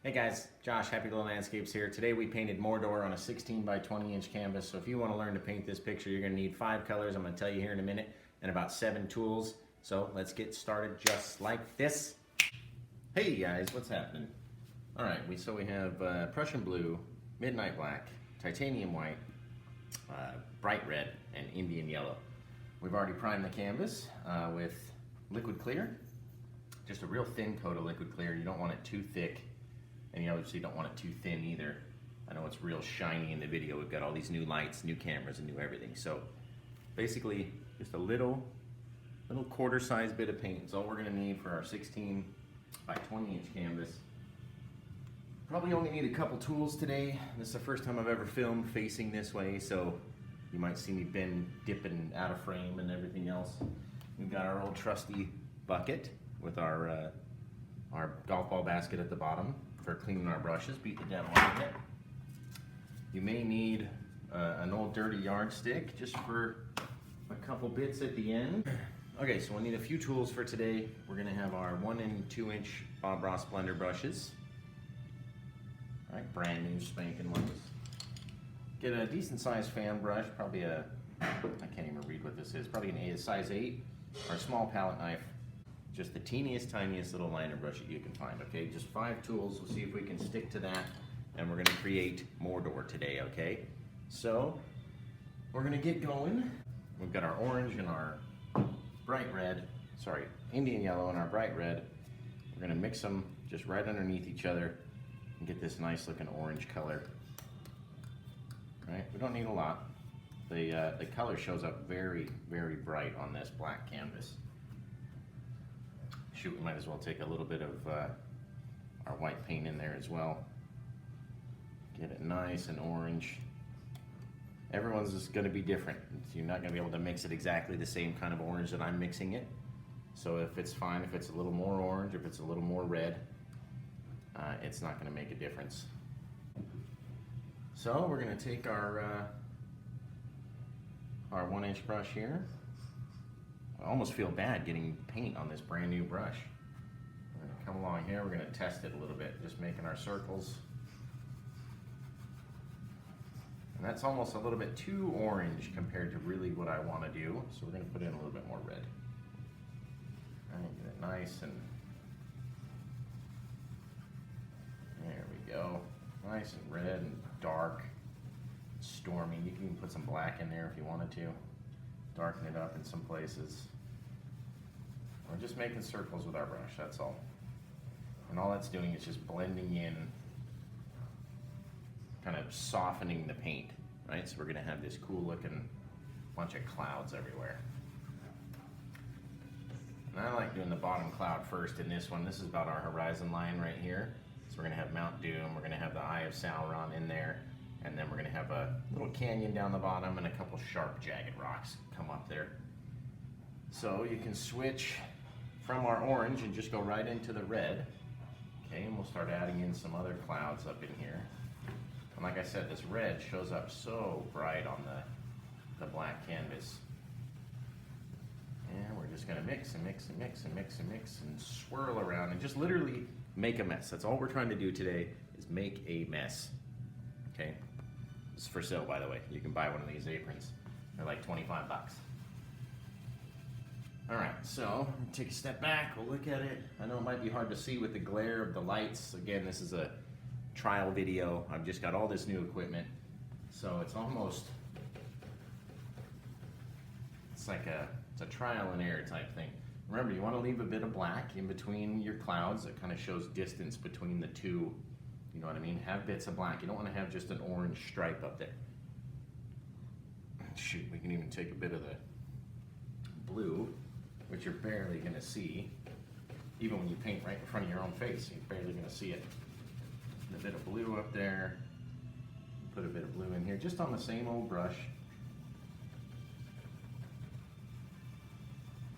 Hey guys, Josh, Happy Little Landscapes here. Today we painted Mordor on a 16 by 20 inch canvas. So if you want to learn to paint this picture, you're going to need 5 colors. I'm going to tell you here in a minute, and about 7 tools. So let's get started just like this. Hey guys, what's happening? All right, so we have Prussian Blue, Midnight Black, Titanium White, Bright Red, and Indian Yellow. We've already primed the canvas with liquid clear. Just a real thin coat of liquid clear. You don't want it too thick, and you obviously don't want it too thin either. I know it's real shiny in the video. We've got all these new lights, new cameras, and new everything. So basically, just a little quarter-size bit of paint. It's all we're gonna need for our 16 by 20 inch canvas. Probably only need a couple tools today. This is the first time I've ever filmed facing this way, so you might see me bend, dipping out of frame and everything else. We've got our old trusty bucket with our golf ball basket at the bottom for cleaning our brushes, beating it down a little bit. You may need an old dirty yardstick just for a couple bits at the end. Okay, so we'll need a few tools for today. We're gonna have our 1 and 2 inch Bob Ross blender brushes. All right, brand new spanking ones. Get a decent sized fan brush, probably I can't even read what this is, probably a size 8, or a small palette knife. Just the teeniest, tiniest little liner brush that you can find, okay? Just 5 tools. We'll see if we can stick to that, and we're gonna create Mordor today, okay? So, we're gonna get going. We've got our orange and our Indian yellow and our bright red. We're gonna mix them just right underneath each other and get this nice looking orange color. All right, we don't need a lot. The color shows up very, very bright on this black canvas. Shoot, we might as well take a little bit of our white paint in there as well. Get it nice and orange. Everyone's just gonna be different. You're not gonna be able to mix it exactly the same kind of orange that I'm mixing it. So if it's fine, if it's a little more orange, if it's a little more red, it's not gonna make a difference. So we're gonna take our 1 inch brush here. I almost feel bad getting paint on this brand new brush. We're gonna come along here, we're gonna test it a little bit, just making our circles. And that's almost a little bit too orange compared to really what I wanna do, so we're gonna put in a little bit more red. All right, get it nice and, there we go. Nice and red and dark, stormy. You can even put some black in there if you wanted to. Darken it up in some places. We're just making circles with our brush, that's all. And all that's doing is just blending in, kind of softening the paint, right? So we're gonna have this cool looking bunch of clouds everywhere. And I like doing the bottom cloud first in this one. This is about our horizon line right here. So we're gonna have Mount Doom, we're gonna have the Eye of Sauron in there, and then we're gonna have a little canyon down the bottom and a couple sharp jagged rocks come up there. So you can switch from our orange and just go right into the red. Okay, and we'll start adding in some other clouds up in here. And like I said, this red shows up so bright on the black canvas. And we're just gonna mix and mix and mix and mix and mix and swirl around and just literally make a mess. That's all we're trying to do today, is make a mess. Okay, this is for sale, by the way. You can buy one of these aprons. They're like 25 bucks. All right, so take a step back, we'll look at it. I know it might be hard to see with the glare of the lights. Again, this is a trial video. I've just got all this new equipment. So it's like it's a trial and error type thing. Remember, you wanna leave a bit of black in between your clouds. That kind of shows distance between the two. You know what I mean? Have bits of black. You don't want to have just an orange stripe up there. Shoot, we can even take a bit of the blue, which you're barely going to see. Even when you paint right in front of your own face, you're barely going to see it. And a bit of blue up there. Put a bit of blue in here, just on the same old brush.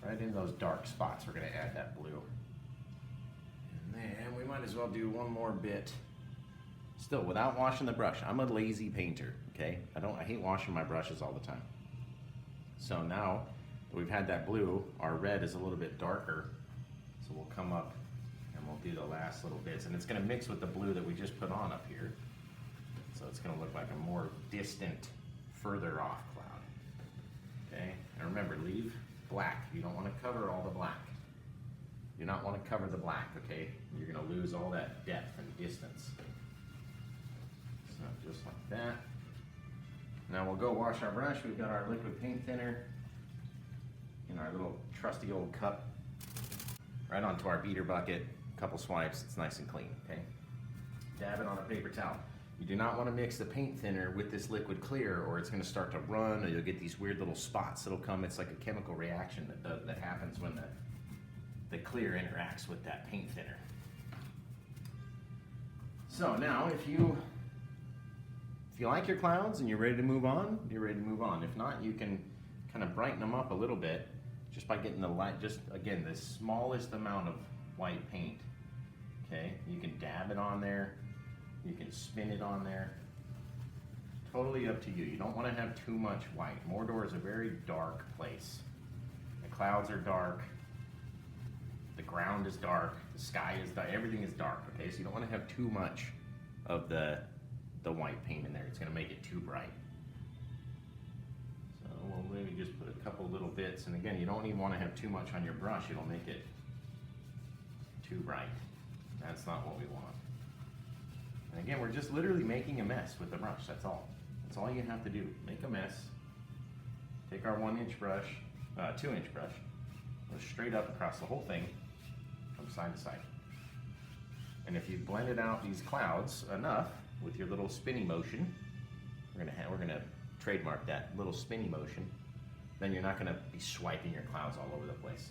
Right in those dark spots, we're going to add that blue. And then we might as well do one more bit. Still, without washing the brush. I'm a lazy painter, okay? I hate washing my brushes all the time. So now that we've had that blue, our red is a little bit darker. So we'll come up and we'll do the last little bits. And it's gonna mix with the blue that we just put on up here. So it's gonna look like a more distant, further off cloud. Okay, and remember, leave black. You don't wanna cover all the black. You do not wanna cover the black, okay? You're gonna lose all that depth and distance. So just like that. Now we'll go wash our brush. We've got our liquid paint thinner in our little trusty old cup. Right onto our beater bucket. A couple swipes, it's nice and clean, okay? Dab it on a paper towel. You do not want to mix the paint thinner with this liquid clear, or it's going to start to run, or you'll get these weird little spots that'll come. It's like a chemical reaction that happens when the clear interacts with that paint thinner. So now, if you like your clouds and you're ready to move on, you're ready to move on. If not, you can kind of brighten them up a little bit just by getting the light, just again, the smallest amount of white paint. Okay, you can dab it on there, you can spin it on there. Totally up to you. You don't want to have too much white. Mordor is a very dark place. The clouds are dark, the ground is dark, the sky is dark, everything is dark, okay? So you don't want to have too much of the white paint in there. It's going to make it too bright. So we'll maybe just put a couple little bits, and again, you don't even want to have too much on your brush. It'll make it too bright. That's not what we want. And again, we're just literally making a mess with the brush. That's all. That's all you have to do. Make a mess. Take our 1-inch brush, 2-inch brush, go straight up across the whole thing from side to side. And if you blended out these clouds enough with your little spinny motion, we're gonna trademark that little spinny motion, then you're not gonna be swiping your clouds all over the place.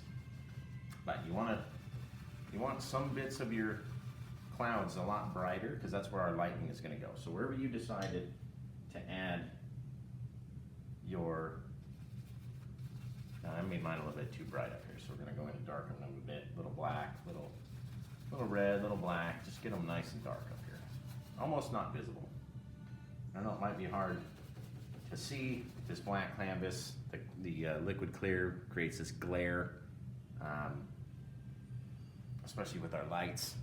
But you want some bits of your clouds a lot brighter, because that's where our lightning is gonna go. So wherever you decided to add your, I made mine a little bit too bright up here, so we're gonna go in and darken them a bit, little black, little red, little black, just get them nice and dark up here. Almost not visible. I know it might be hard to see this black canvas. The liquid clear creates this glare, especially with our lights.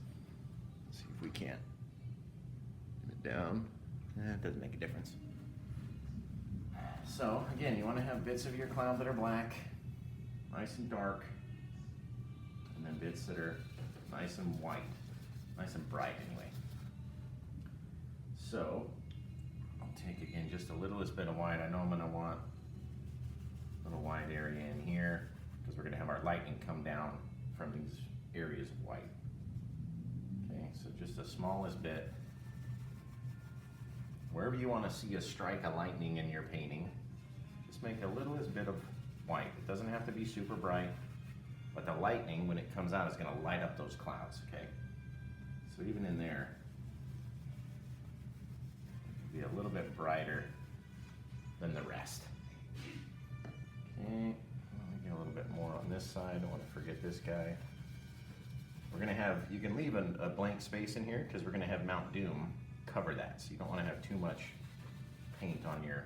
Let's see if we can't dim it down. It doesn't make a difference. So again, you want to have bits of your cloud that are black, nice and dark, and then bits that are nice and white, nice and bright anyway. So I'll take again just the littlest bit of white. I know I'm going to want a little white area in here, because we're going to have our lightning come down from these areas of white. Okay, so just the smallest bit. Wherever you want to see a strike of lightning in your painting, just make a littlest bit of white. It doesn't have to be super bright, but the lightning, when it comes out, is going to light up those clouds, okay? So even in there, be a little bit brighter than the rest. Okay, let me get a little bit more on this side. I don't want to forget this guy. We're going to have, you can leave a blank space in here, because we're going to have Mount Doom cover that, so you don't want to have too much paint on your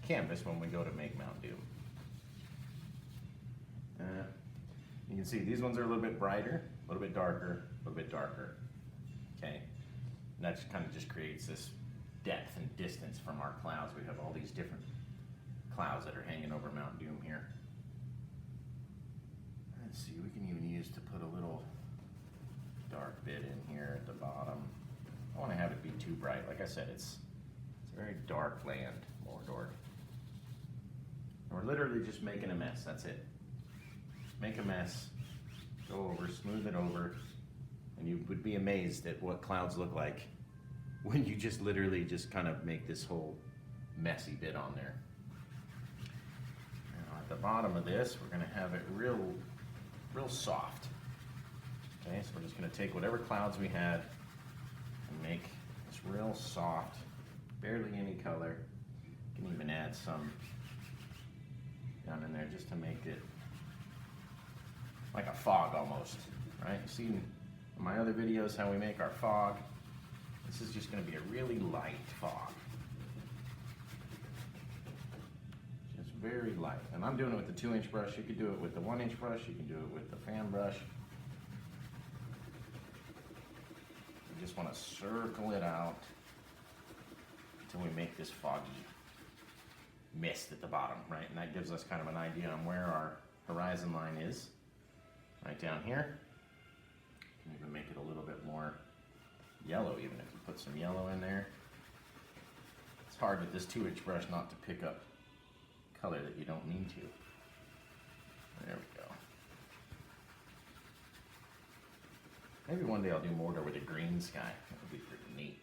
canvas when we go to make Mount Doom. You can see these ones are a little bit brighter, a little bit darker, a little bit darker. Okay, and that kind of just creates this depth and distance from our clouds. We have all these different clouds that are hanging over Mount Doom here. Let's see, we can even use to put a little dark bit in here at the bottom. I want to have it be too bright. Like I said, it's a very dark land, Mordor. And we're literally just making a mess. That's it. Make a mess, go over, smooth it over, and you would be amazed at what clouds look like when you just literally just kind of make this whole messy bit on there. Now at the bottom of this, we're going to have it real soft. Okay, so we're just going to take whatever clouds we had and make this real soft, barely any color. You can even add some down in there just to make it like a fog almost, right? You see in my other videos how we make our fog. This is just going to be a really light fog. Just very light. And I'm doing it with the 2-inch brush. You could do it with the 1-inch brush. You can do it with the fan brush. just want to circle it out until we make this foggy mist at the bottom, right? And that gives us kind of an idea on where our horizon line is, right down here. You can even make it a little bit more yellow, even if you put some yellow in there. It's hard with this 2-inch brush not to pick up color that you don't need to. There we go. Maybe one day I'll do Mordor with a green sky. That would be pretty neat.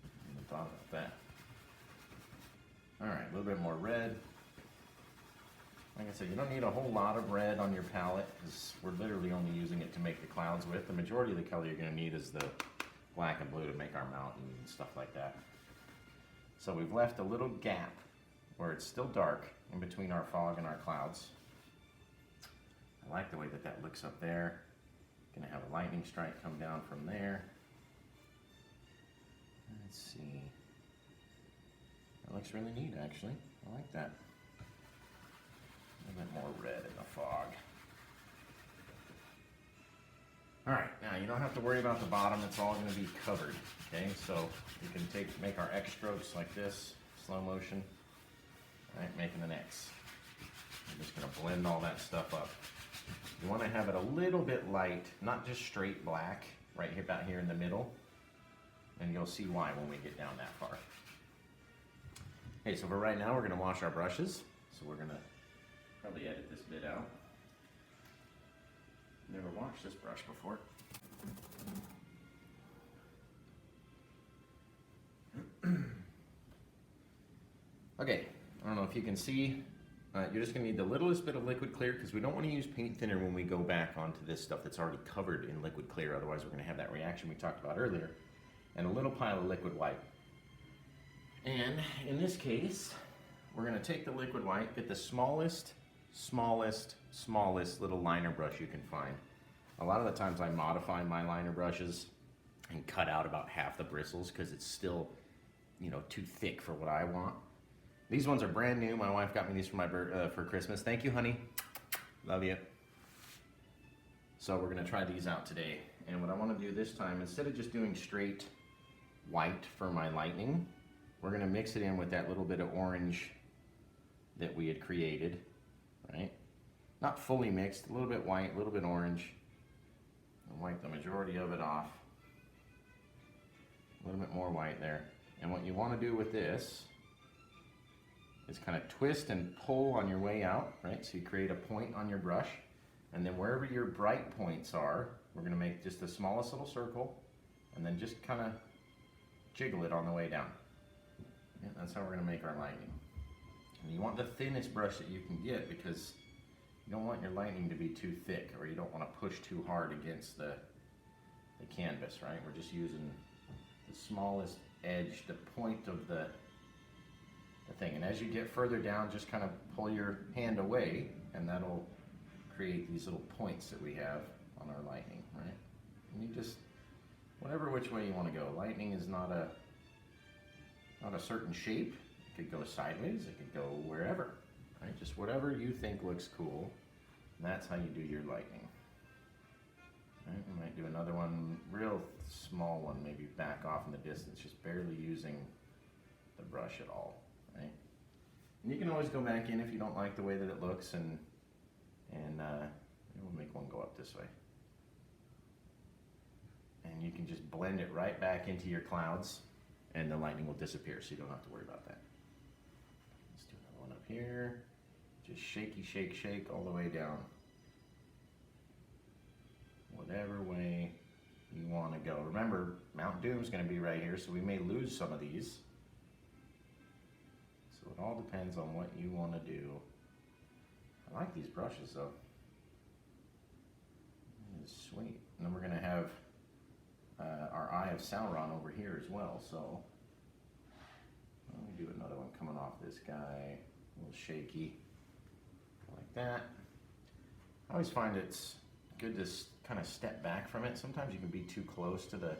I haven't thought about that. Alright, a little bit more red. Like I said, you don't need a whole lot of red on your palette because we're literally only using it to make the clouds with. The majority of the color you're going to need is the black and blue to make our mountain and stuff like that. So we've left a little gap where it's still dark in between our fog and our clouds. I like the way that that looks up there. Gonna have a lightning strike come down from there. Let's see. That looks really neat, actually. I like that. A little bit more red in the fog. All right, now you don't have to worry about the bottom. It's all gonna be covered, okay? So you can make our X strokes like this, slow motion. All right, making an X. I'm just gonna blend all that stuff up. You want to have it a little bit light, not just straight black, right here, about here in the middle. And you'll see why when we get down that far. Okay, so for right now, we're going to wash our brushes. So we're going to probably edit this bit out. Never washed this brush before. Okay, I don't know if you can see. You're just going to need the littlest bit of liquid clear because we don't want to use paint thinner when we go back onto this stuff that's already covered in liquid clear. Otherwise, we're going to have that reaction we talked about earlier. And a little pile of liquid white. And in this case, we're going to take the liquid white, get the smallest little liner brush you can find. A lot of the times I modify my liner brushes and cut out about half the bristles because it's still, you know, too thick for what I want. These ones are brand new. My wife got me these for Christmas. Thank you, honey. Love you. So we're gonna try these out today. And what I wanna do this time, instead of just doing straight white for my lightning, we're gonna mix it in with that little bit of orange that we had created, right? Not fully mixed, a little bit white, a little bit orange. And wipe the majority of it off. A little bit more white there. And what you wanna do with this is kind of twist and pull on your way out, right? So you create a point on your brush, and then wherever your bright points are, we're gonna make just the smallest little circle, and then just kind of jiggle it on the way down. Yeah, that's how we're gonna make our lightning. And you want the thinnest brush that you can get because you don't want your lightning to be too thick, or you don't want to push too hard against the canvas, right? We're just using the smallest edge, the point of the thing. And as you get further down, just kind of pull your hand away, and that'll create these little points that we have on our lightning, right? And you just, whatever which way you want to go. Lightning is not a certain shape. It could go sideways, it could go wherever, right? Just whatever you think looks cool, that's how you do your lightning. Right? We might do another one, real small one, maybe back off in the distance, just barely using the brush at all. Right? And you can always go back in if you don't like the way that it looks, and we'll make one go up this way. And you can just blend it right back into your clouds, and the lightning will disappear, so you don't have to worry about that. Let's do another one up here. Just shaky, shake, shake all the way down. Whatever way you want to go. Remember, Mount Doom's going to be right here, so we may lose some of these. So it all depends on what you want to do. I like these brushes though. It's sweet. And then we're going to have our Eye of Sauron over here as well. So let me do another one coming off this guy. A little shaky. Like that. I always find it's good to kind of step back from it. Sometimes you can be too close to the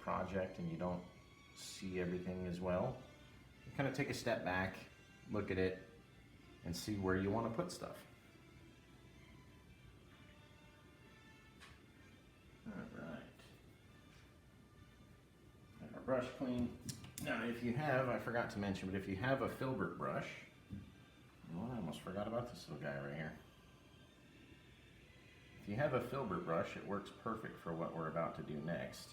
project and you don't see everything as well. Kind of take a step back, look at it, and see where you want to put stuff. All right. brush clean. Now, if you have, I forgot to mention, but if you have a Filbert brush, well, I almost forgot about this little guy right here. If you have a Filbert brush, it works perfect for what we're about to do next.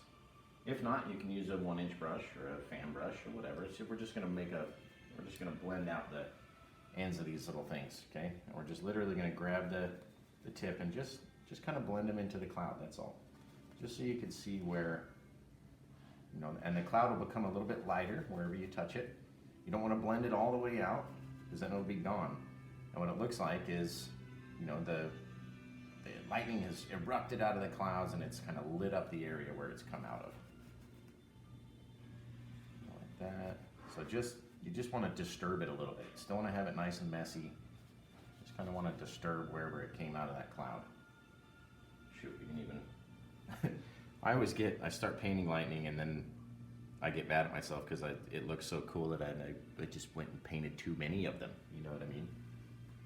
If not, you can use a 1-inch brush or a fan brush or whatever. So we're just gonna blend out the ends of these little things, okay? And we're just literally gonna grab the tip and just kind of blend them into the cloud, that's all. Just so you can see where, you know, and the cloud will become a little bit lighter wherever you touch it. You don't wanna blend it all the way out, because then it'll be gone. And what it looks like is, you know, the lightning has erupted out of the clouds and it's kind of lit up the area where it's come out of. Like that. So you just want to disturb it a little bit. You still want to have it nice and messy. Just kind of want to disturb wherever it came out of that cloud. Shoot, you can even... I start painting lightning and then I get mad at myself because it looks so cool that I just went and painted too many of them. You know what I mean?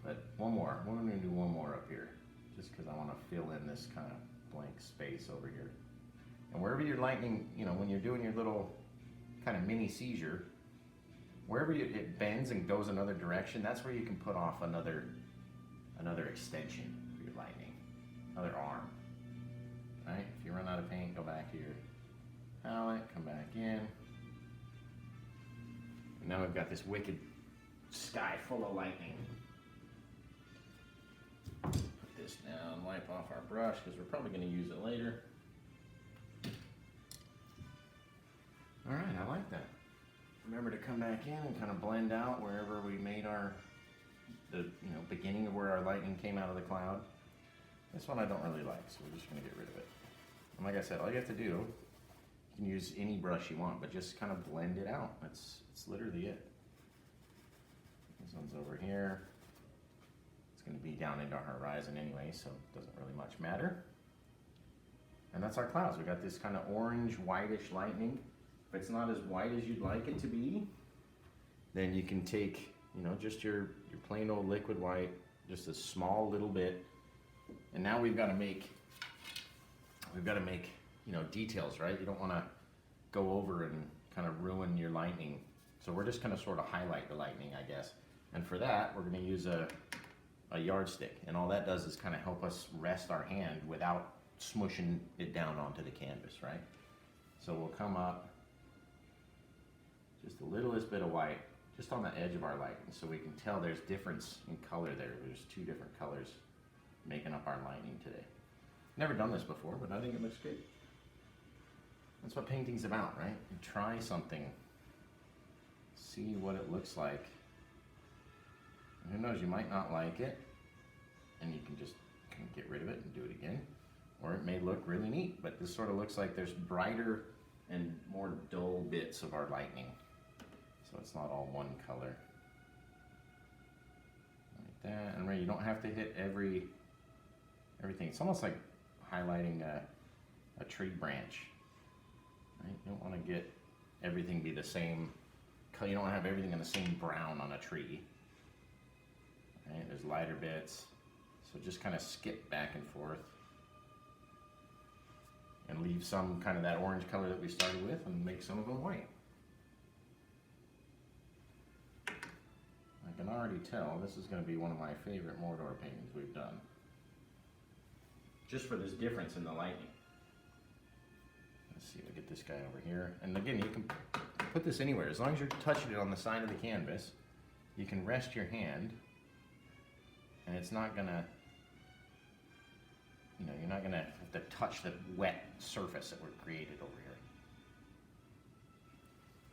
But one more. We're going to do one more up here, just because I want to fill in this kind of blank space over here. And wherever your lightning, you know, when you're doing your little kind of mini seizure, wherever it bends and goes another direction, that's where you can put off another extension for your lightning, another arm. Right? If you run out of paint, go back to your palette, come back in. And now we've got this wicked sky full of lightning. Put this down, wipe off our brush because we're probably going to use it later. All right, I like that. Remember to come back in and kind of blend out wherever we made the beginning of where our lightning came out of the cloud. This one I don't really like, so we're just going to get rid of it. And like I said, all you have to do, you can use any brush you want, but just kind of blend it out. That's literally it. This one's over here. It's going to be down into our horizon anyway, so it doesn't really much matter. And that's our clouds. We got this kind of orange, whitish lightning. If it's not as white as you'd like it to be, then you can take, just your plain old liquid white, just a small little bit. And now we've got to make, details, right? You don't want to go over and kind of ruin your lightning. So we're just going to sort of highlight the lightning, I guess. And for that, we're going to use a yardstick. And all that does is kind of help us rest our hand without smushing it down onto the canvas, right? So we'll come up just the littlest bit of white, just on the edge of our lightning, so we can tell there's difference in color there. There's two different colors making up our lightning today. Never done this before, but I think it looks good. That's what painting's about, right? You try something, see what it looks like. And who knows, you might not like it, and you can just kind of get rid of it and do it again. Or it may look really neat, but this sort of looks like there's brighter and more dull bits of our lightning. So it's not all one color. Like that. And you don't have to hit everything. It's almost like highlighting a tree branch. Right? You don't want to get everything be the same. You don't have everything in the same brown on a tree. Right? There's lighter bits. So just kind of skip back and forth. And leave some kind of that orange color that we started with and make some of them white. I can already tell this is going to be one of my favorite Mordor paintings we've done. Just for this difference in the lightning. Let's see, we'll get this guy over here. And again, you can put this anywhere. As long as you're touching it on the side of the canvas, you can rest your hand and it's not going to, you're not going to have to touch the wet surface that we've created over here.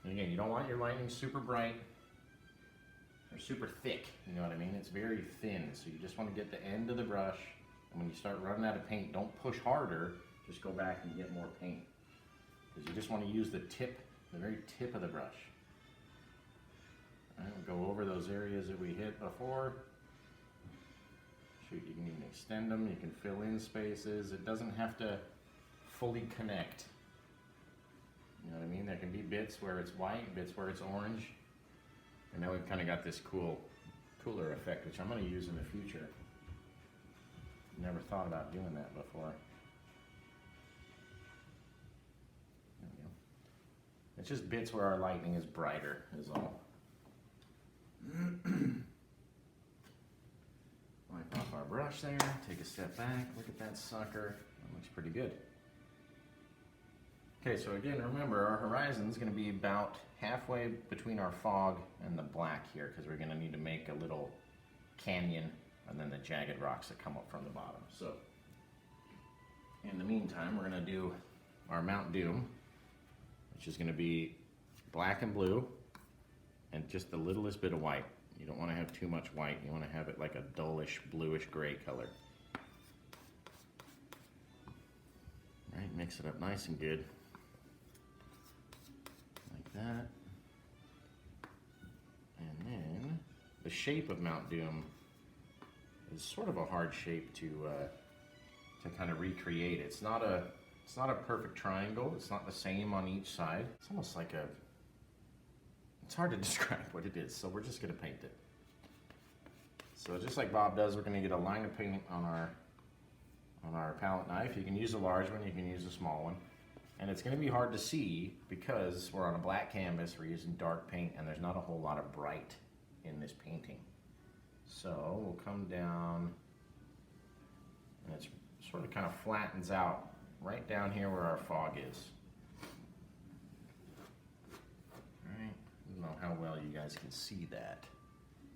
And again, you don't want your lightning super bright or super thick, you know what I mean? It's very thin, so you just want to get the end of the brush, and when you start running out of paint, don't push harder, just go back and get more paint. Because you just want to use the very tip of the brush. All right, we'll go over those areas that we hit before. Shoot, you can even extend them, you can fill in spaces. It doesn't have to fully connect. You know what I mean? There can be bits where it's white, bits where it's orange. And now we've kind of got this cooler effect, which I'm going to use in the future. Never thought about doing that before. There we go. It's just bits where our lightning is brighter is all. Wipe off our brush there, take a step back, look at that sucker. That looks pretty good. Okay, so again, remember our horizon is going to be about halfway between our fog and the black here, because we're going to need to make a little canyon and then the jagged rocks that come up from the bottom. So in the meantime, we're going to do our Mount Doom, which is going to be black and blue and just the littlest bit of white. You don't want to have too much white. You want to have it like a dullish bluish gray color. All right, mix it up nice and good. Like that. And then the shape of Mount Doom is sort of a hard shape to kind of recreate. It's not a perfect triangle. It's not the same on each side. It's almost like a, it's hard to describe what it is, so we're just gonna paint it. So just like Bob does, we're gonna get a line of paint on our palette knife. You can use a large one, you can use a small one. And it's gonna be hard to see because we're on a black canvas, we're using dark paint, and there's not a whole lot of bright in this painting. So we'll come down, and it's sort of kind of flattens out right down here where our fog is. All right, I don't know how well you guys can see that,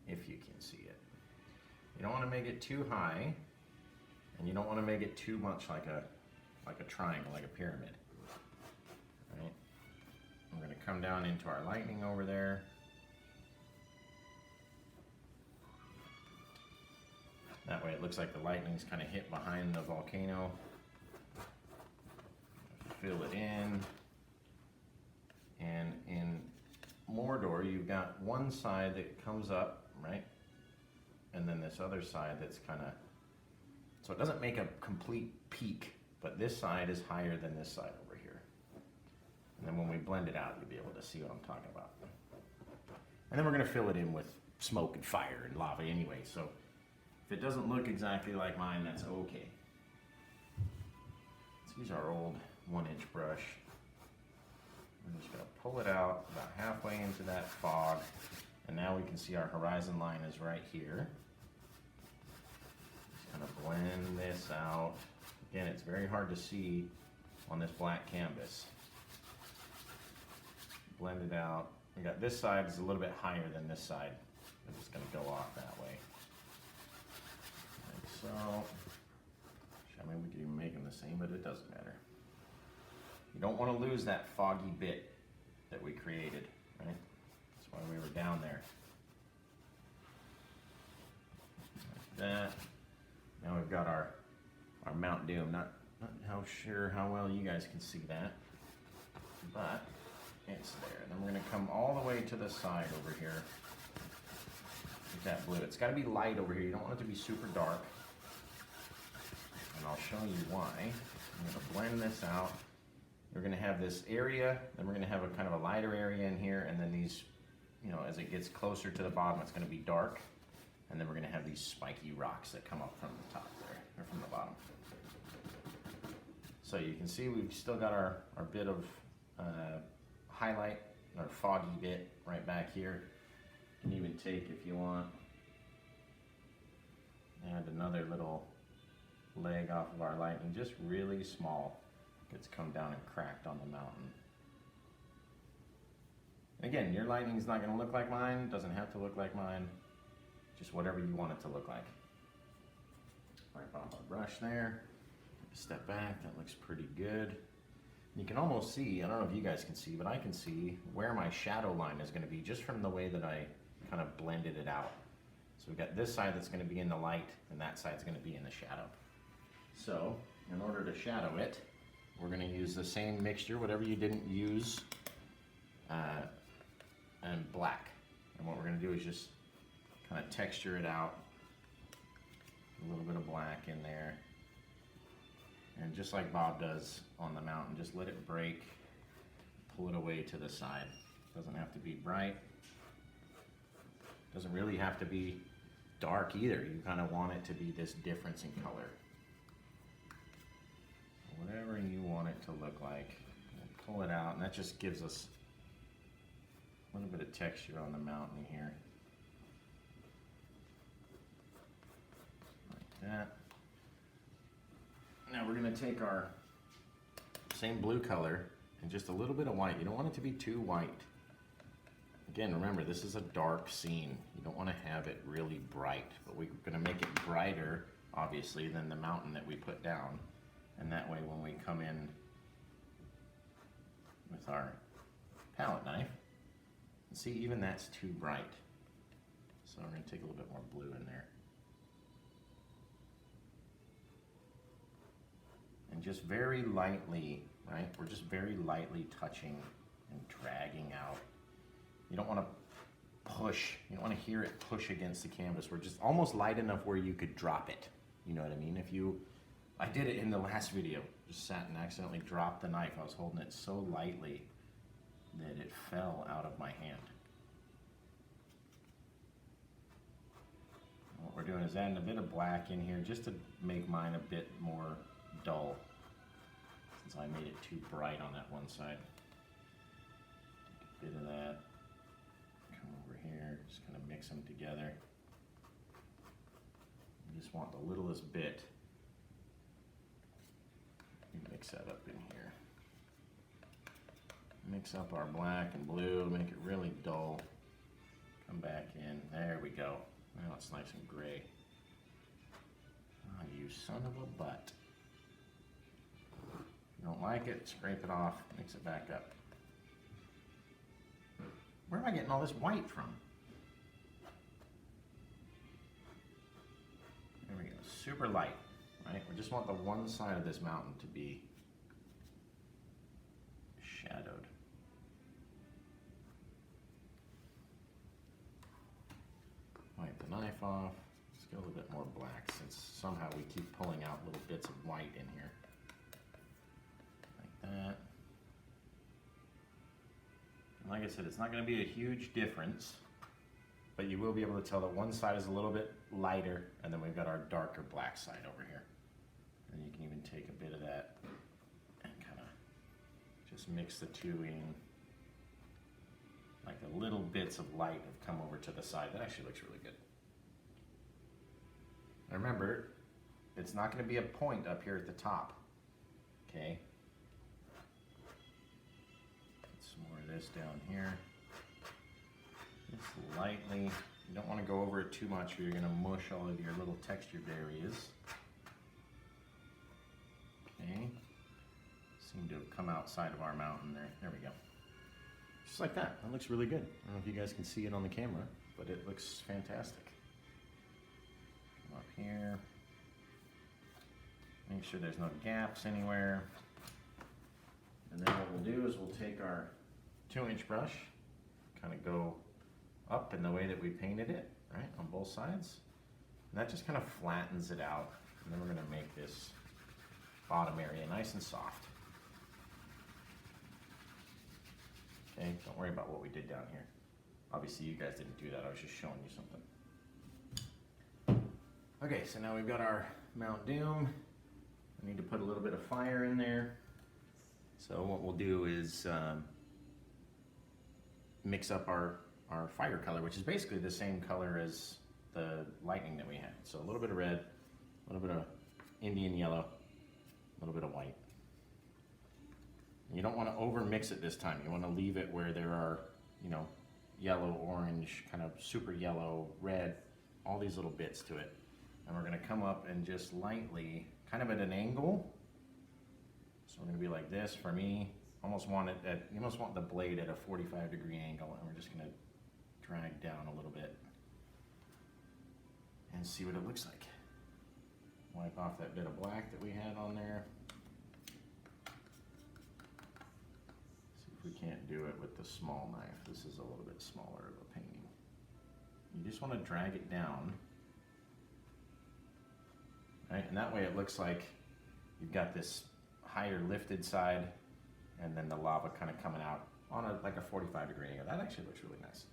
if you can see it. You don't want to make it too high, and you don't want to make it too much like a triangle, like a pyramid. All right, we're going to come down into our lightning over there. That way it looks like the lightning's kind of hit behind the volcano. Fill it in. And in Mordor, you've got one side that comes up, right? And then this other side that's kind of, so it doesn't make a complete peak, but this side is higher than this side over here. And then when we blend it out, you'll be able to see what I'm talking about. And then we're going to fill it in with smoke and fire and lava anyway, so if it doesn't look exactly like mine, that's okay. Let's use our old 1-inch brush. I'm just going to pull it out about halfway into that fog, and now we can see our horizon line is right here. Just kind of blend this out. Again, it's very hard to see on this black canvas. Blend it out. We got this side is a little bit higher than this side. It's just going to go off that way. Like so. I mean, we could even make them the same, but it doesn't matter. You don't want to lose that foggy bit that we created, right? That's why we were down there. Like that. Now we've got our Mount Doom. Not how sure how well you guys can see that, but it's there. Then we're going to come all the way to the side over here with that blue. It's got to be light over here. You don't want it to be super dark. And I'll show you why. I'm going to blend this out. We're going to have this area, then we're going to have a kind of a lighter area in here, and then these, you know, as it gets closer to the bottom, it's going to be dark, and then we're going to have these spiky rocks that come up from the top there, or from the bottom. So you can see we've still got our bit of highlight, our foggy bit right back here. You can even take, if you want, add another little leg off of our lightning, just really small. It's come down and cracked on the mountain. Again, your lightning's not going to look like mine, doesn't have to look like mine, just whatever you want it to look like. Wipe off our brush there, take a step back, that looks pretty good. You can almost see, I don't know if you guys can see, but I can see where my shadow line is going to be just from the way that I kind of blended it out. So we've got this side that's going to be in the light, and that side's going to be in the shadow. So, in order to shadow it, we're going to use the same mixture, whatever you didn't use, and black. And what we're going to do is just kind of texture it out. A little bit of black in there. And just like Bob does on the mountain, just let it break, pull it away to the side. Doesn't have to be bright. Doesn't really have to be dark either. You kind of want it to be this difference in color. Whatever you want it to look like. We'll pull it out, and that just gives us A little bit of texture on the mountain here. Like that. Now we're going to take our same blue color and just a little bit of white. You don't want it to be too white. Again, remember, this is a dark scene. You don't want to have it really bright, but we're going to make it brighter, obviously, than the mountain that we put down. And that way, when we come in with our palette knife, see, even that's too bright. So we're going to take a little bit more blue in there. And just very lightly, right? We're just very lightly touching and dragging out. You don't want to push, you don't want to hear it push against the canvas. We're just almost light enough where you could drop it. You know what I mean? I did it in the last video. Just sat and accidentally dropped the knife. I was holding it so lightly that it fell out of my hand. What we're doing is adding a bit of black in here just to make mine a bit more dull, since I made it too bright on that one side. Take a bit of that, come over here, just kind of mix them together. You just want the littlest bit. Mix that up in here. Mix up our black and blue, make it really dull. Come back in, there we go. Now it's nice and gray. Oh, you son of a butt. If you don't like it, scrape it off, mix it back up. Where am I getting all this white from? There we go, super light, right? We just want the one side of this mountain to be shadowed. Wipe the knife off. Let's get a little bit more black, since somehow we keep pulling out little bits of white in here. Like that. And like I said, it's not going to be a huge difference, but you will be able to tell that one side is a little bit lighter, and then we've got our darker black side over here. And you can even take a bit of that and kind of just mix the two in. Like the little bits of light have come over to the side. That actually looks really good. And remember, it's not going to be a point up here at the top. Okay? Put some more of this down here. Just lightly. You don't want to go over it too much or you're going to mush all of your little textured areas. Okay. Seem to have come outside of our mountain there. There we go. Just like that. That looks really good. I don't know if you guys can see it on the camera, but it looks fantastic. Come up here. Make sure there's no gaps anywhere. And then what we'll do is we'll take our 2-inch brush, kind of go up in the way that we painted it, right, on both sides. And that just kind of flattens it out. And then we're going to make this bottom area nice and soft. Okay, don't worry about what we did down here. Obviously you guys didn't do that, I was just showing you something. Okay, so now we've got our Mount Doom. I need to put a little bit of fire in there. So what we'll do is mix up our fire color, which is basically the same color as the lightning that we had. So a little bit of red, a little bit of Indian yellow, a little bit of white. You don't want to over mix it this time. You want to leave it where there are, you know, yellow, orange, kind of super yellow, red, all these little bits to it. And we're going to come up and just lightly, kind of at an angle. So we're going to be like this. For me, almost want it at, you almost want the blade at a 45-degree angle, and we're just going to drag down a little bit and see what it looks like. Wipe off that bit of black that we had on there. We can't do it with the small knife. This is a little bit smaller of a painting. You just want to drag it down, right? And that way it looks like you've got this higher lifted side and then the lava kind of coming out on like a 45-degree angle. That actually looks really nice.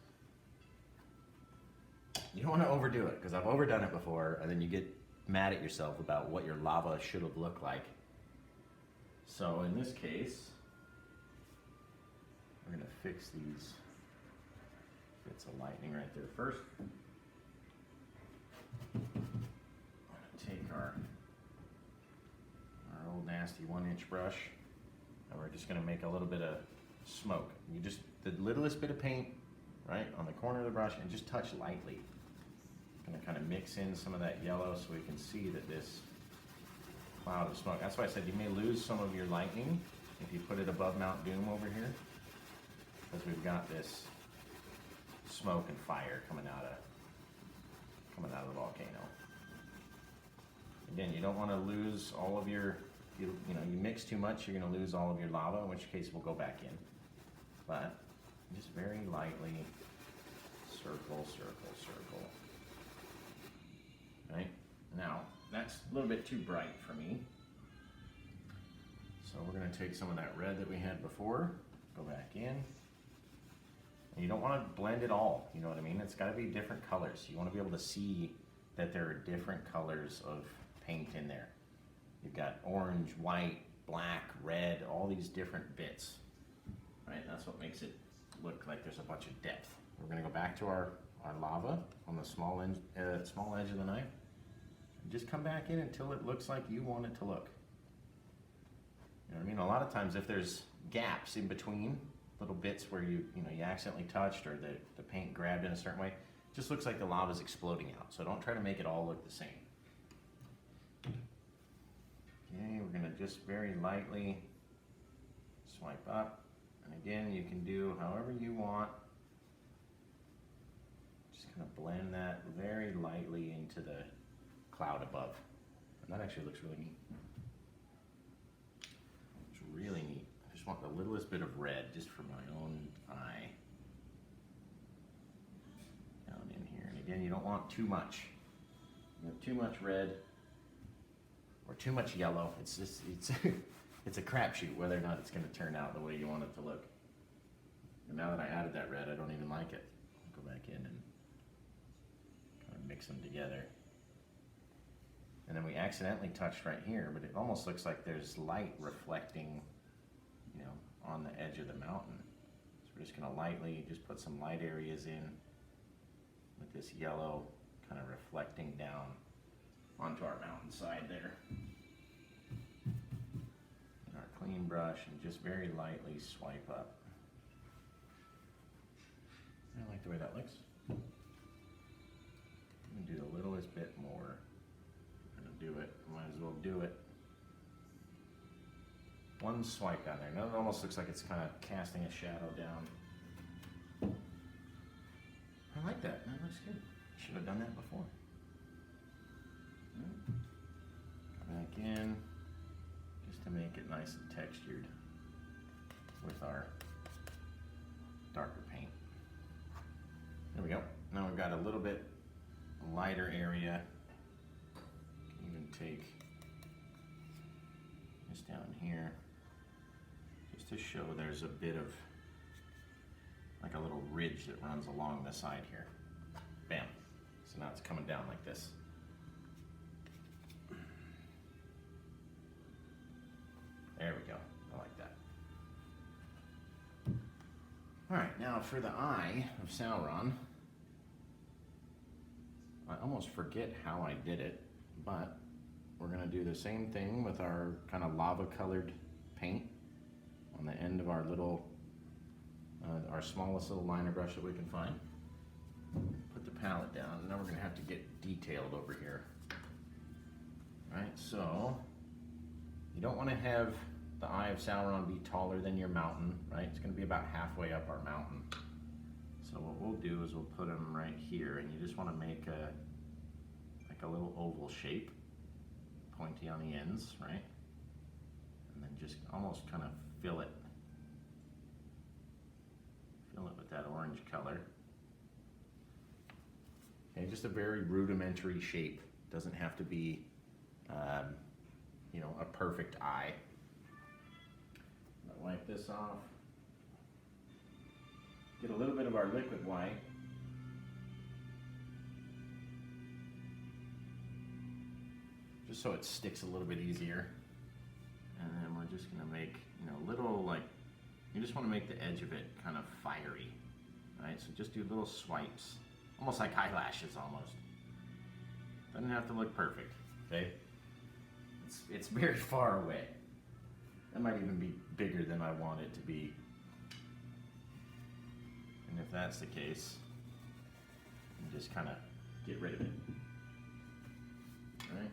You don't want to overdo it, because I've overdone it before and then you get mad at yourself about what your lava should have looked like. So in this case, we're going to fix these Bits of lightning right there first. I'm gonna take our old nasty 1-inch brush, and we're just gonna make a little bit of smoke. You just, the littlest bit of paint, right, on the corner of the brush, and just touch lightly. Gonna kind of mix in some of that yellow so we can see that this cloud of smoke. That's why I said you may lose some of your lightning if you put it above Mount Doom over here, because we've got this smoke and fire coming out of the volcano. Again, you don't want to lose all of your, you mix too much, you're going to lose all of your lava, in which case we'll go back in. But just very lightly, circle, circle, circle. Right? Now, that's a little bit too bright for me. So we're going to take some of that red that we had before, go back in. And you don't want to blend it all, you know what I mean? It's got to be different colors. You want to be able to see that there are different colors of paint in there. You've got orange, white, black, red, all these different bits. Right? That's what makes it look like there's a bunch of depth. We're going to go back to our lava on the small edge of the knife. Just come back in until it looks like you want it to look. You know what I mean? A lot of times if there's gaps in between, little bits where you accidentally touched or the paint grabbed in a certain way, it just looks like the lava's exploding out. So don't try to make it all look the same. Okay, we're gonna just very lightly swipe up. And again, you can do however you want. Just kind of blend that very lightly into the cloud above. And that actually looks really neat. It's really neat. I just want the littlest bit of red just for my own eye. Down in here. And again, you don't want too much. You have too much red or too much yellow. It's just, it's a crapshoot whether or not it's going to turn out the way you want it to look. And now that I added that red, I don't even like it. I'll go back in and kind of mix them together. And then we accidentally touched right here, but it almost looks like there's light reflecting, on the edge of the mountain. So we're just gonna lightly just put some light areas in with this yellow kind of reflecting down onto our mountainside there. And our clean brush, and just very lightly swipe up. I like the way that looks. I'm gonna do the littlest bit more. I'm gonna do it, might as well do it. One swipe down there. Now it almost looks like it's kind of casting a shadow down. I like that. That looks good. Should have done that before. Go back in, just to make it nice and textured with our darker paint. There we go. Now we've got a little bit lighter area. You can even take this down here, just to show there's a bit of like a little ridge that runs along the side here. Bam. So now it's coming down like this. There we go. I like that. All right, now for the Eye of Sauron. I almost forget how I did it, but we're gonna do the same thing with our kind of lava colored paint on the end of our little, our smallest little liner brush that we can find. Put the palette down, and now we're gonna have to get detailed over here. All right, so you don't wanna have the Eye of Sauron be taller than your mountain, right? It's gonna be about halfway up our mountain. So what we'll do is we'll put them right here, and you just wanna make like a little oval shape, pointy on the ends, right? And then just almost kind of fill it with that orange color. Okay, just a very rudimentary shape. Doesn't have to be, a perfect eye. I'll wipe this off. Get a little bit of our liquid white. Just so it sticks a little bit easier. And then we're just gonna make, little, like, you just wanna make the edge of it kind of fiery, Right, so just do little swipes, almost like eyelashes almost. Doesn't have to look perfect, okay? It's very far away. That might even be bigger than I want it to be. And if that's the case, you just kind of get rid of it. All right?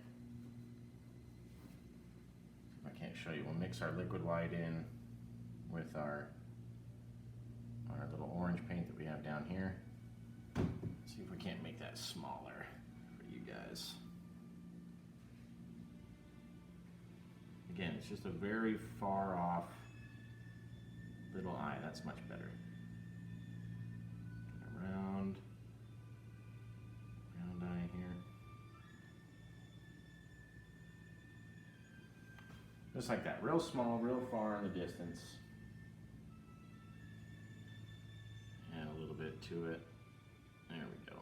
If I can't show you, we'll mix our liquid white in with our little orange paint that we have down here. See if we can't make that smaller for you guys. Again, it's just a very far off little eye. That's much better. Round eye here. Just like that, real small, real far in the distance. And a little bit to it. There we go.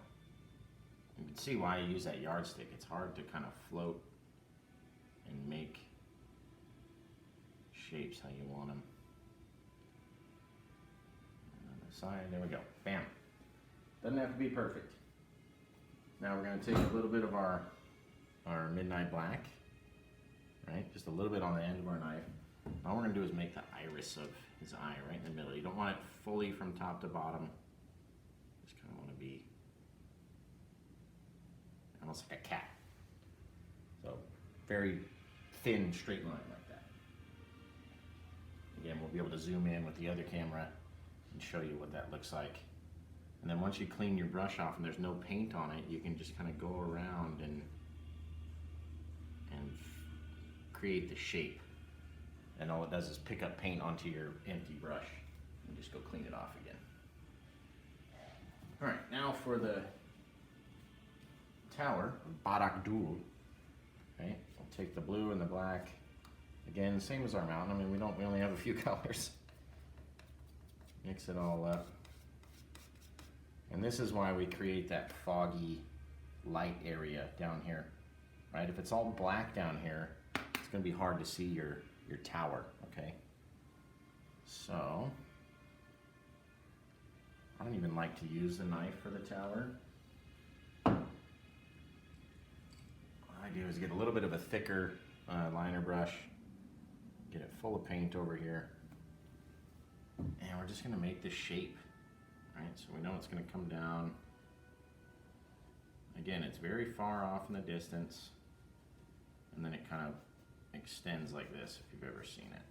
You can see why I use that yardstick. It's hard to kind of float and make shapes how you want them. And on the side, there we go. Bam. Doesn't have to be perfect. Now we're going to take a little bit of our midnight black, right? Just a little bit on the end of our knife. All we're going to do is make the iris of his eye right in the middle. You don't want it fully from top to bottom. Just kind of want to be almost like a cat. So very thin straight line like that. Again, we'll be able to zoom in with the other camera and show you what that looks like. And then once you clean your brush off and there's no paint on it, you can just kind of go around and create the shape. And all it does is pick up paint onto your empty brush and just go clean it off again. All right, now for the tower, Barak Dul. Okay, we'll take the blue and the black. Again, same as our mountain. I mean, we only have a few colors. Mix it all up. And this is why we create that foggy light area down here, right? If it's all black down here, it's gonna be hard to see your tower, okay? So, I don't even like to use the knife for the tower. What I do is get a little bit of a thicker liner brush, get it full of paint over here, and we're just gonna make this shape. Right, so we know it's going to come down. Again, it's very far off in the distance, and then it kind of extends like this, if you've ever seen it.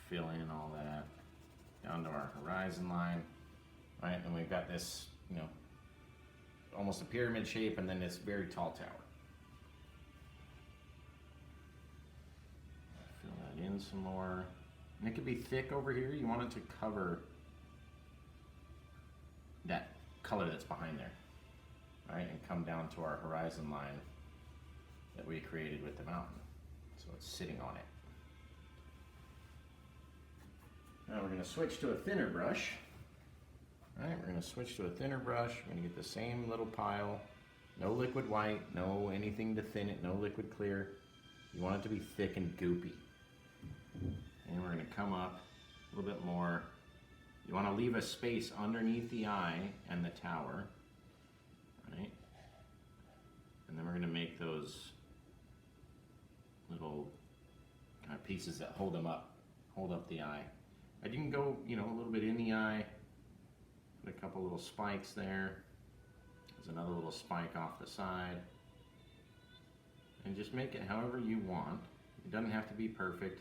Fill in all that down to our horizon line, right? And we've got this, you know, almost a pyramid shape, and then this very tall tower. Fill that in some more. And it could be thick over here. You want it to cover that color that's behind there, right? And come down to our horizon line that we created with the mountain. So it's sitting on it. Now we're going to switch to a thinner brush. All right, we're going to switch to a thinner brush. We're going to get the same little pile. No liquid white, no anything to thin it, no liquid clear. You want it to be thick and goopy. And we're going to come up a little bit more. You want to leave a space underneath the eye and the tower, right? And then we're going to make those little kind of pieces that hold up the eye. And you can go, you know, a little bit in the eye, put a couple little spikes there. There's another little spike off the side. And just make it however you want. It doesn't have to be perfect.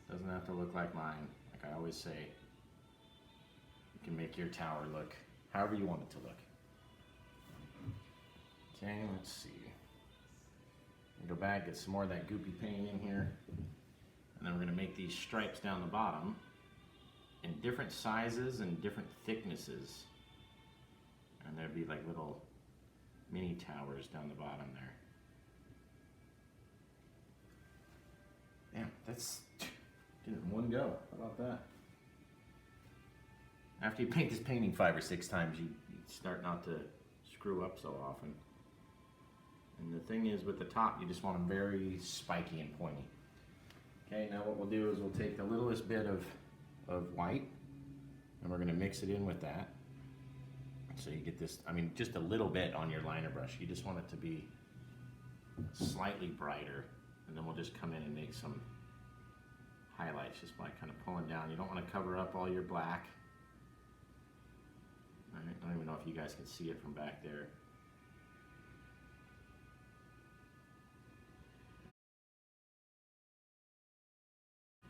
It doesn't have to look like mine, like I always say. You can make your tower look however you want it to look. Okay, let's see. Go back, get some more of that goopy paint in here. And then we're going to make these stripes down the bottom in different sizes and different thicknesses. And there'd be like little mini towers down the bottom there. Damn, that's did it in one go. How about that? After you paint this painting 5 or 6 times, you start not to screw up so often. And the thing is, with the top, you just want them very spiky and pointy. Okay, now what we'll do is we'll take the littlest bit of white, And we're gonna mix it in with that. So you get this, I mean, just a little bit on your liner brush. You just want it to be slightly brighter. And then we'll just come in and make some highlights just by kind of pulling down. You don't want to cover up all your black. I don't even know if you guys can see it from back there.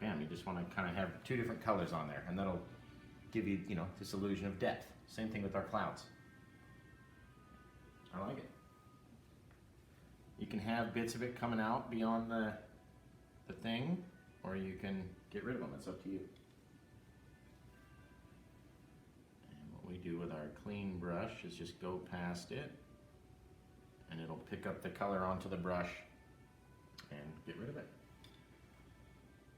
Bam, you just want to kind of have two different colors on there, and that'll give you, you know, this illusion of depth. Same thing with our clouds. I like it. You can have bits of it coming out beyond the thing, or you can get rid of them. It's up to you. And what we do with our clean brush is just go past it, and it'll pick up the color onto the brush and get rid of it.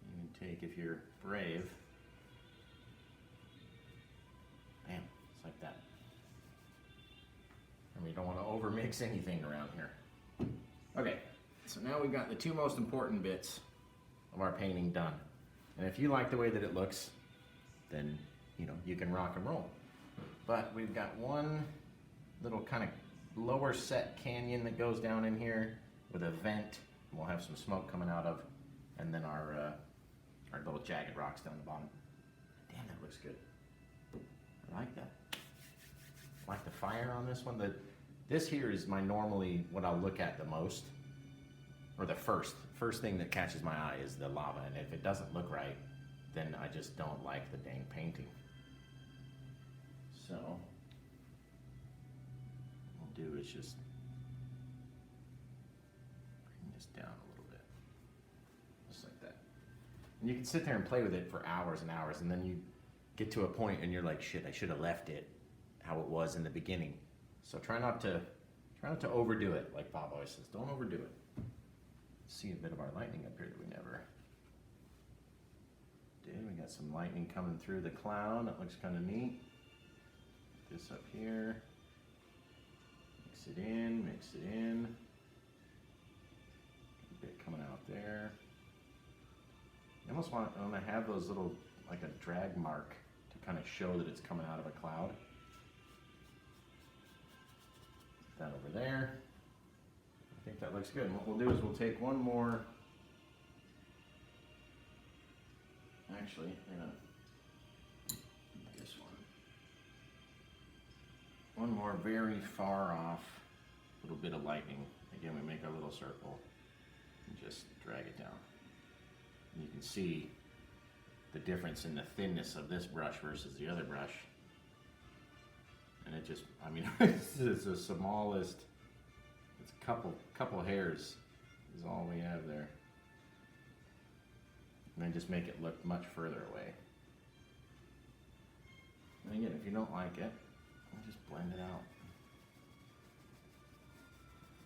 You can take, if you're brave, bam, it's like that. And we don't want to over mix anything around here. Okay, so now we've got the two most important bits of our painting done. And if you like the way that it looks, then, you know, you can rock and roll. But we've got one little kind of lower set canyon that goes down in here with a vent. We'll have some smoke coming out of, and then our little jagged rocks down the bottom. Damn, that looks good. I like that. Like the fire on this one. This here is normally what I'll look at the most, or the first thing that catches my eye is the lava, and if it doesn't look right, then I just don't like the dang painting. So what we'll do is just bring this down a little bit, just like that. And you can sit there and play with it for hours and hours, and then you get to a point and you're like, shit, I should have left it how it was in the beginning. So try not to overdo it, like Bob always says. Don't overdo it. See a bit of our lightning up here that we never did. We got some lightning coming through the cloud. That looks kind of neat. Put this up here. Mix it in, mix it in. A bit coming out there. I almost want to have those little, like a drag mark to kind of show that it's coming out of a cloud. That over there. I think that looks good. And what we'll do is we'll take one more. Actually, we're gonna this one. One more very far off little bit of lightning. Again, we make our little circle and just drag it down. And you can see the difference in the thinness of this brush versus the other brush. And it just, I mean, this is the smallest, it's a couple hairs is all we have there. And then just make it look much further away. And again, if you don't like it, we'll just blend it out.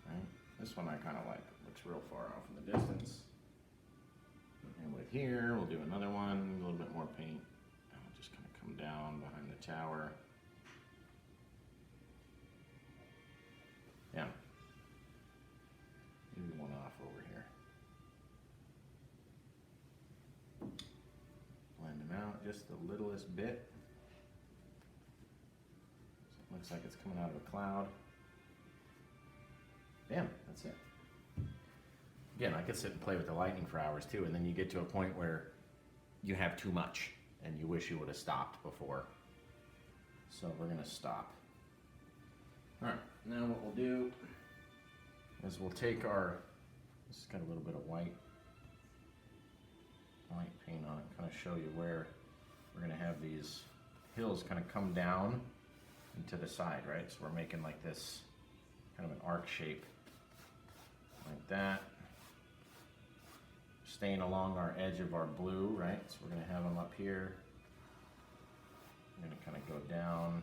Right? This one I kind of like. It looks real far off in the distance. And with here, we'll do another one, a little bit more paint. And we'll just kind of come down behind the tower. Yeah. Maybe one off over here. Blend them out just the littlest bit. So it looks like it's coming out of a cloud. Bam, that's it. Again, I could sit and play with the lightning for hours too, and then you get to a point where you have too much and you wish you would have stopped before. So we're gonna stop. All right, now what we'll do is we'll take our, this has got a little bit of white paint on it, kind of show you where we're gonna have these hills kind of come down and to the side, right? So we're making like this kind of an arc shape like that. Staying along our edge of our blue, right? So we're gonna have them up here. We're gonna kind of go down.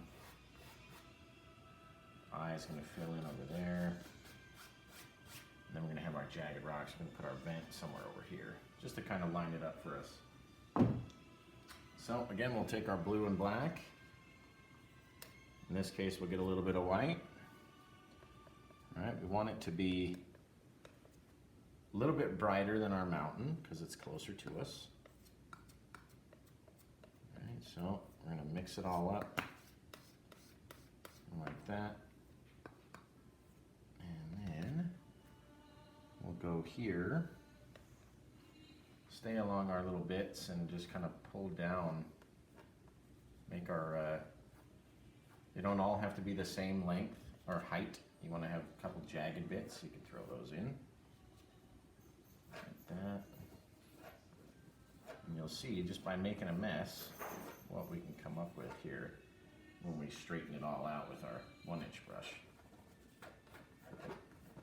Eye's going to fill in over there. And then we're going to have our jagged rocks. We're going to put our vent somewhere over here, just to kind of line it up for us. So again, we'll take our blue and black. In this case, we'll get a little bit of white. All right, we want it to be a little bit brighter than our mountain because it's closer to us. All right, so we're going to mix mix it all up like that. And then we'll go here, stay along our little bits and just kind of pull down, make our, they don't all have to be the same length or height. You want to have a couple jagged bits, you can throw those in, like that. And you'll see just by making a mess what we can come up with here when we straighten it all out with our 1-inch brush.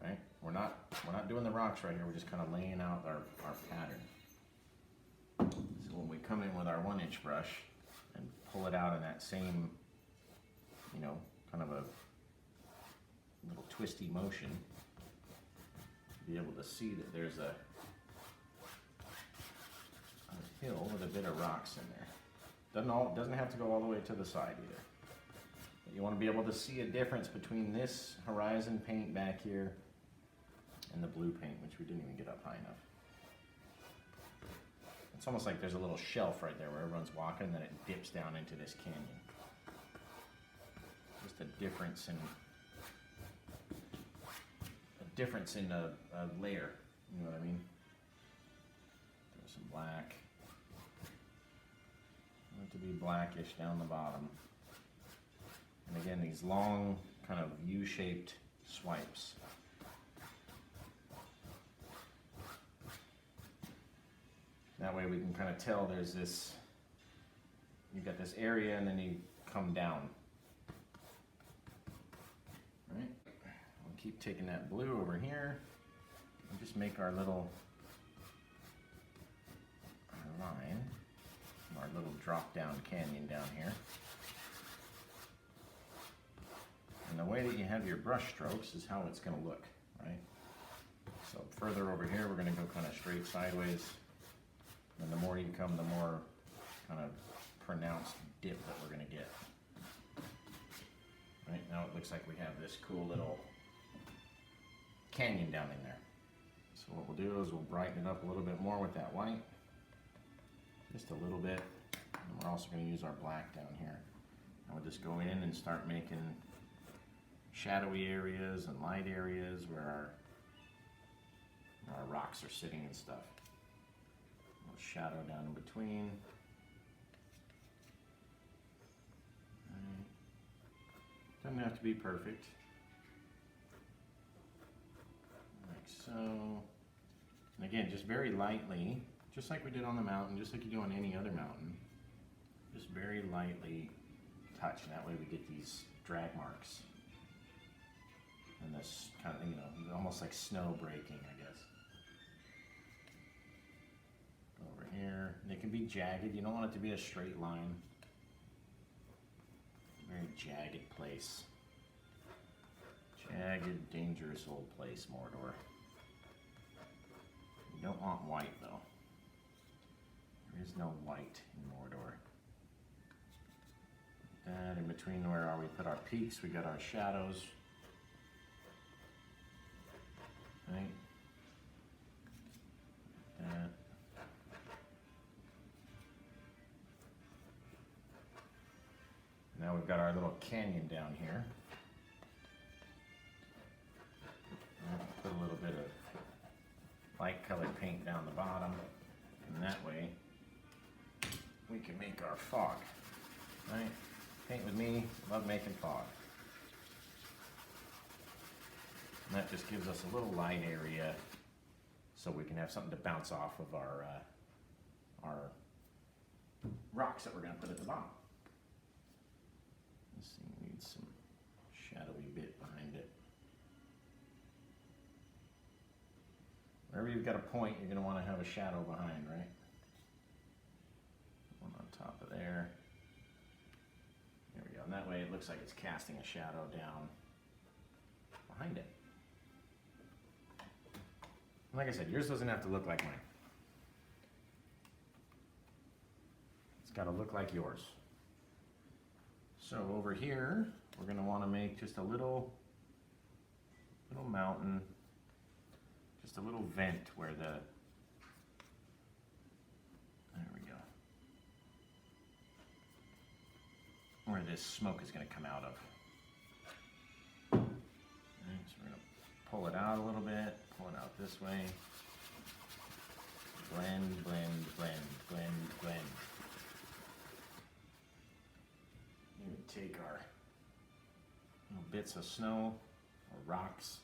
Right? We're not doing the rocks right here, we're just kind of laying out our pattern. So when we come in with our 1-inch brush and pull it out in that same, you know, kind of a little twisty motion, be able to see that there's a hill with a bit of rocks in there. Doesn't have to go all the way to the side either. But you want to be able to see a difference between this horizon paint back here and the blue paint, which we didn't even get up high enough. It's almost like there's a little shelf right there where everyone's walking and then it dips down into this canyon. Just a difference in a layer, you know what I mean? Throw some black. I want it to be blackish down the bottom. And again, these long kind of U-shaped swipes. That way we can kind of tell there's this, you've got this area and then you come down. Right? We'll keep taking that blue over here and just make our little line, our little drop down canyon down here. And the way that you have your brush strokes is how it's going to look, right? So further over here, we're going to go kind of straight sideways. And the more you come, the more kind of pronounced dip that we're going to get. Right now it looks like we have this cool little canyon down in there. So what we'll do is we'll brighten it up a little bit more with that white. Just a little bit. And we're also going to use our black down here. And we'll just go in and start making shadowy areas and light areas where our rocks are sitting and stuff. Shadow down in between. Doesn't have to be perfect. Like so. And again, just very lightly, just like we did on the mountain, just like you do on any other mountain. Just very lightly touch, and that way we get these drag marks. And this kind of, you know, almost like snow breaking, I guess. Over here, they can be jagged. You don't want it to be a straight line. Very jagged place. Jagged, dangerous old place, Mordor. You don't want white though. There is no white in Mordor. And in between where we put our peaks, we got our shadows. Right? That. Now we've got our little canyon down here. Put a little bit of light colored paint down the bottom, and that way we can make our fog. Right? Paint with me, love making fog. And that just gives us a little light area so we can have something to bounce off of our rocks that we're going to put at the bottom. This thing needs some shadowy bit behind it. Wherever you've got a point, you're going to want to have a shadow behind, right? One on top of there. There we go. And that way it looks like it's casting a shadow down behind it. And like I said, yours doesn't have to look like mine. It's got to look like yours. So over here, we're going to want to make just a little mountain, just a little vent where there we go. where this smoke is going to come out of. Alright, so we're going to pull it out a little bit, pull it out this way. Blend, blend, blend, blend, blend. You would take our little bits of snow or rocks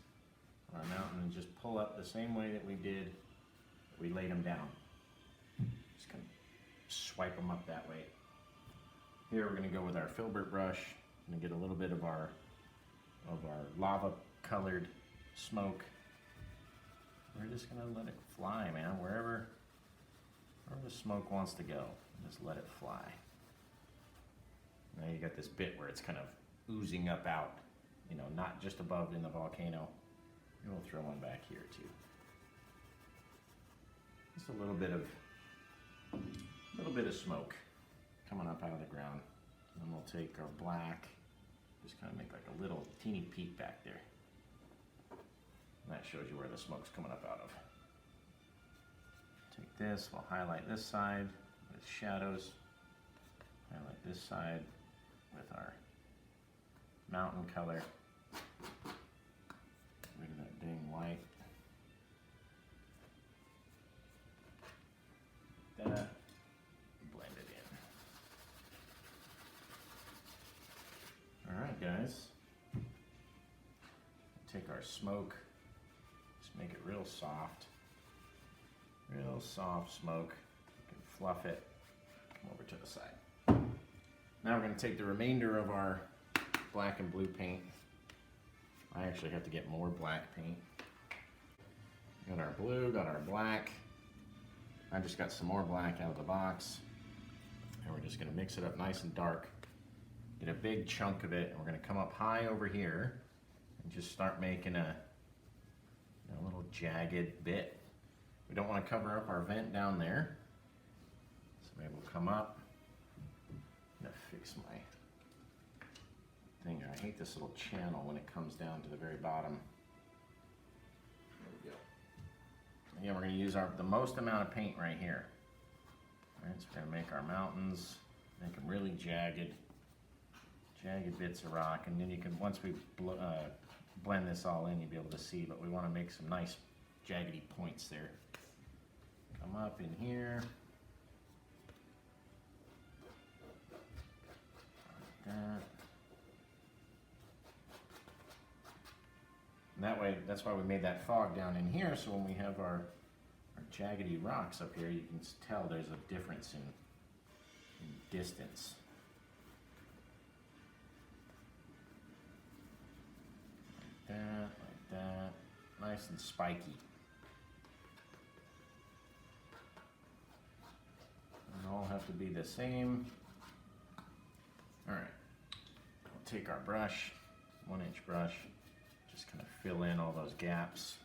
on our mountain and just pull up the same way that we did, we laid them down. Just kind of swipe them up that way. Here we're going to go with our Filbert brush and get a little bit of our lava colored smoke. We're just going to let it fly, man, wherever the smoke wants to go. Just let it fly. Now you got this bit where it's kind of oozing up out, you know, not just above in the volcano. And we'll throw one back here too. Just a little bit of smoke coming up out of the ground. And then we'll take our black, just kind of make like a little teeny peak back there. And that shows you where the smoke's coming up out of. Take this, we'll highlight this side with shadows. Highlight this side with our mountain color. Get rid of that dang white. That. Blend it in. Alright guys. Take our smoke. Just make it real soft. Real soft smoke. You can fluff it. Come over to the side. Now we're going to take the remainder of our black and blue paint. I actually have to get more black paint. Got our blue, got our black. I just got some more black out of the box. And we're just going to mix it up nice and dark. Get a big chunk of it, and we're going to come up high over here and just start making a little jagged bit. We don't want to cover up our vent down there. So maybe we'll come up. I'm going to fix my thing. I hate this little channel when it comes down to the very bottom. There we go. Again, we're going to use the most amount of paint right here. All right, so we're going to make our mountains, make them really jagged. Jagged bits of rock, and then you can, once we blend this all in, you'll be able to see, but we want to make some nice jaggedy points there. Come up in here. Like that. And that way, that's why we made that fog down in here, so when we have our jaggedy rocks up here, you can tell there's a difference in distance. Like that, nice and spiky. And all have to be the same. All right, we'll take our brush, 1-inch brush, just kind of fill in all those gaps.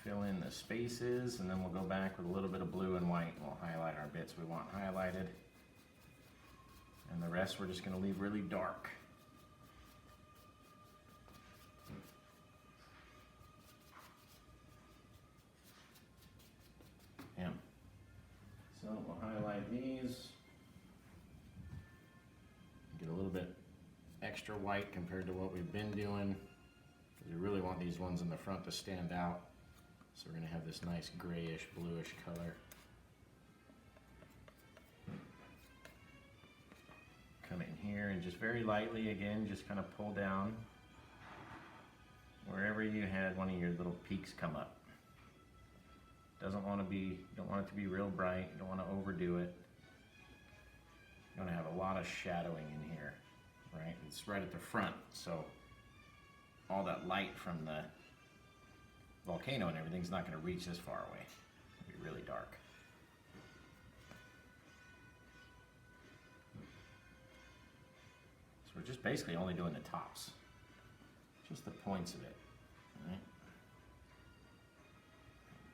Fill in the spaces, and then we'll go back with a little bit of blue and white, and we'll highlight our bits we want highlighted. And the rest we're just going to leave really dark. So we'll highlight these. Get a little bit extra white compared to what we've been doing, because we really want these ones in the front to stand out. So we're going to have this nice grayish, bluish color. Come in here and just very lightly, again, just kind of pull down wherever you had one of your little peaks come up. Doesn't want to be, don't want it to be real bright, you don't want to overdo it. You want to have a lot of shadowing in here, right? It's right at the front, so all that light from the volcano and everything's not going to reach this far away. It'll be really dark. So we're just basically only doing the tops, just the points of it, all right?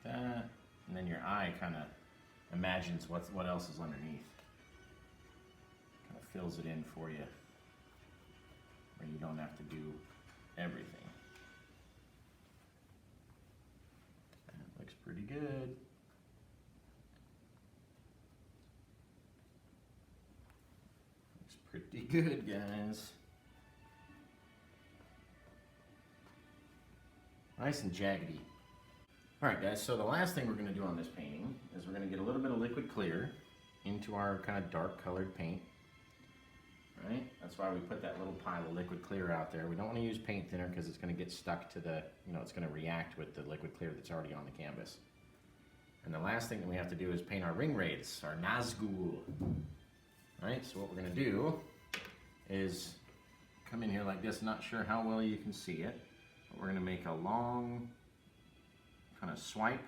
That, and then your eye kind of imagines what else is underneath. Kind of fills it in for you, where you don't have to do everything. That looks pretty good. Pretty good, guys. Nice and jaggedy. All right, guys, so the last thing we're going to do on this painting is we're going to get a little bit of liquid clear into our kind of dark colored paint. All right, that's why we put that little pile of liquid clear out there. We don't want to use paint thinner because it's going to get stuck to the, it's going to react with the liquid clear that's already on the canvas. And the last thing that we have to do is paint our ring wraiths, our Nazgul. All right, so what we're going to do is come in here like this. Not sure how well you can see it, but we're going to make a long kind of swipe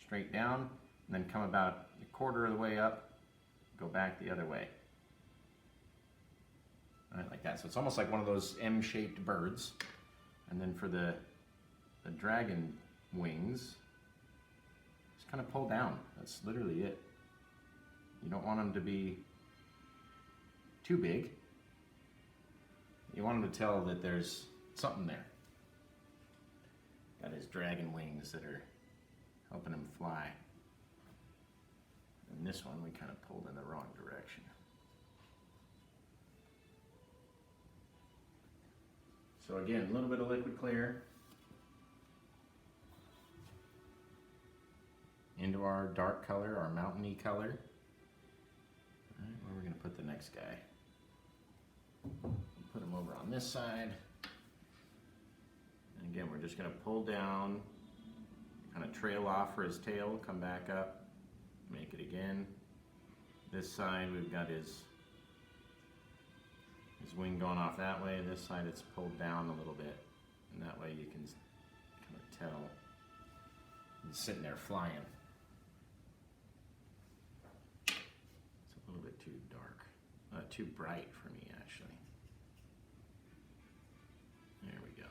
straight down and then come about a quarter of the way up, go back the other way. All right, like that. So it's almost like one of those M-shaped birds. And then for the dragon wings, just kind of pull down. That's literally it. You don't want them to be too big. You want them to tell that there's something there. Got his dragon wings that are helping him fly. And this one we kind of pulled in the wrong direction. So again, a little bit of liquid clear into our dark color, our mountainy color. All right, where are we going to put the next guy? Put him over on this side. And again, we're just going to pull down, kind of trail off for his tail, come back up, make it again. This side we've got his wing going off that way. This side it's pulled down a little bit, and that way you can kind of tell he's sitting there flying. It's a little bit too dark, too bright for me actually. There we go.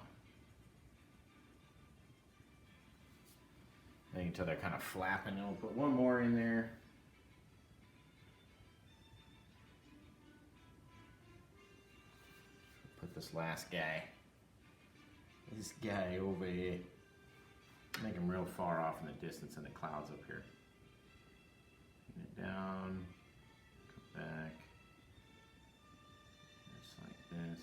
And you can tell they're kind of flapping. I'll put one more in there. Put this last guy. This guy over here. Make him real far off in the distance in the clouds up here. Bring it down. Come back. Just like this.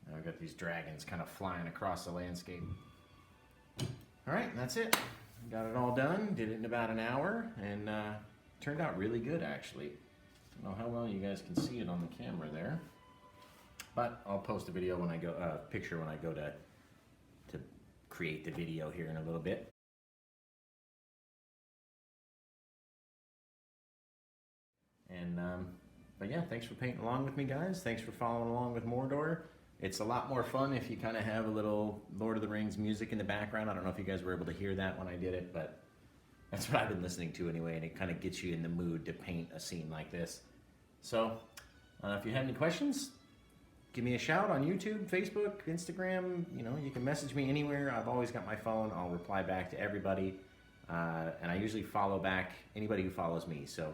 Now we've got these dragons kind of flying across the landscape. All right, that's it. Got it all done. Did it in about an hour, and turned out really good actually. I don't know how well you guys can see it on the camera there, but I'll post a video when I go, picture when I go to create the video here in a little bit. And but yeah, thanks for painting along with me, guys. Thanks for following along with Mordor. It's a lot more fun if you kind of have a little Lord of the Rings music in the background. I don't know if you guys were able to hear that when I did it, but that's what I've been listening to anyway, and it kind of gets you in the mood to paint a scene like this. So, if you have any questions, give me a shout on YouTube, Facebook, Instagram. You can message me anywhere. I've always got my phone. I'll reply back to everybody, and I usually follow back anybody who follows me. So,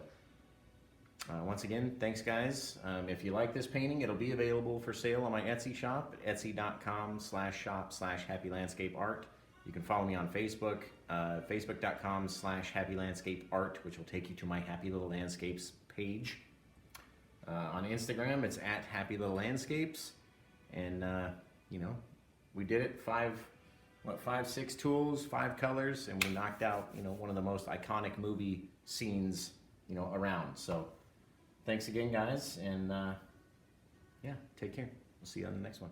once again, thanks, guys. If you like this painting, it'll be available for sale on my Etsy shop at etsy.com/shop/happylandscapeart. You can follow me on Facebook, facebook.com/happylandscapeart, which will take you to my Happy Little Landscapes page. On Instagram, it's at Happy Little Landscapes. And, we did it. 6 tools, 5 colors, and we knocked out, one of the most iconic movie scenes, around. So, thanks again, guys, and, yeah, take care. We'll see you on the next one.